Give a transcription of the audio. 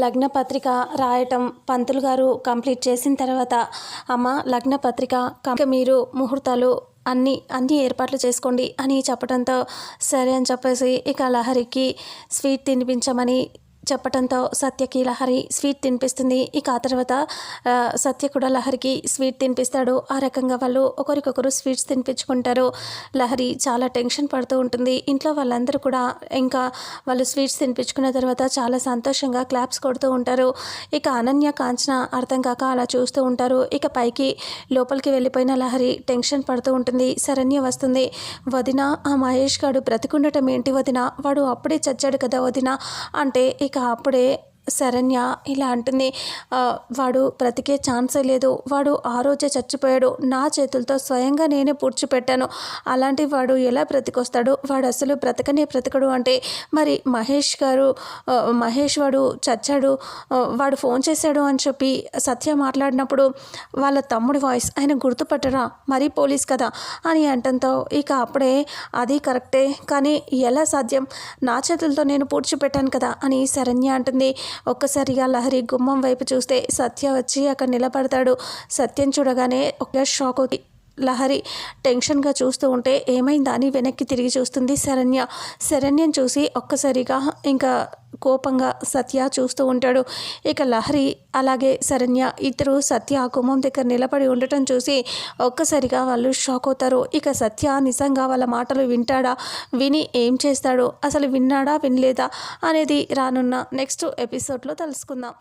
లగ్న పత్రిక రాయటం పంతులు గారు కంప్లీట్ చేసిన తర్వాత, అమ్మ లగ్న పత్రిక మీరు ముహూర్తాలు అన్ని ఏర్పాట్లు చేసుకోండి అని చెప్పడంతో, సరే అని చెప్పేసి ఇక లహరికి స్వీట్ తినిపించమని చెప్పడంతో సత్యకి లహరి స్వీట్ తినిపిస్తుంది. ఇక ఆ తర్వాత సత్య కూడా లహరికి స్వీట్ తినిపిస్తాడు. ఆ రకంగా వాళ్ళు ఒకరికొకరు స్వీట్స్ తినిపించుకుంటారు. లహరి చాలా టెన్షన్ పడుతూ ఉంటుంది. ఇంట్లో వాళ్ళందరూ కూడా ఇంకా వాళ్ళు స్వీట్స్ తినిపించుకున్న తర్వాత చాలా సంతోషంగా క్లాప్స్ కొడుతూ ఉంటారు. ఇక అనన్య కాంచన అర్థం కాక అలా చూస్తూ ఉంటారు. ఇక పైకి లోపలికి వెళ్ళిపోయిన లహరి టెన్షన్ పడుతూ ఉంటుంది. శరణ్య వస్తుంది. వదిన, ఆ మహేష్ గాడు బ్రతికుండటం ఏంటి వదిన, వాడు అప్పుడే చచ్చాడు కదా వదిన అంటే ఇక అప్పుడే శరణ్య ఇలా అంటుంది, వాడు బ్రతికే ఛాన్సే లేదు, వాడు ఆ రోజే చచ్చిపోయాడు, నా చేతులతో స్వయంగా నేనే పూడ్చిపెట్టాను, అలాంటి వాడు ఎలా బ్రతికొస్తాడు, వాడు అసలు బ్రతకడు అంటే మరి మహేష్ వాడు చచ్చాడు, వాడు ఫోన్ చేశాడు అని చెప్పి సత్య మాట్లాడినప్పుడు వాళ్ళ తమ్ముడి వాయిస్ ఆయన గుర్తుపట్టరా, మరీ పోలీస్ కదా అని అంటంతో ఇక అప్పుడే అది కరెక్టే, కానీ ఎలా సాధ్యం, నా చేతులతో నేను పూడ్చిపెట్టాను కదా అని శరణ్య అంటుంది. ఒక్కసారిగా లహరి గుమ్మం వైపు చూస్తే సత్య వచ్చి అక్కడ నిలబడతాడు. సత్యం చూడగానే ఒక షాక్ అవుతుంది. లహరి టెన్షన్గా చూస్తూ ఉంటే ఏమైందా అని వెనక్కి తిరిగి చూస్తుంది శరణ్యం చూసి ఒక్కసారిగా ఇంకా కోపంగా సత్య చూస్తూ ఉంటాడు. ఇక లహరి అలాగే శరణ్య ఇద్దరు సత్య గుమ్మం దగ్గర నిలబడి ఉండటం చూసి ఒక్కసారిగా వాళ్ళు షాక్ అవుతారు. ఇక సత్య నిజంగా వాళ్ళ మాటలు వింటాడా, విని ఏం చేస్తాడు, అసలు విన్నాడా వినలేదా అనేది రానున్న నెక్స్ట్ ఎపిసోడ్లో తెలుసుకుందాం.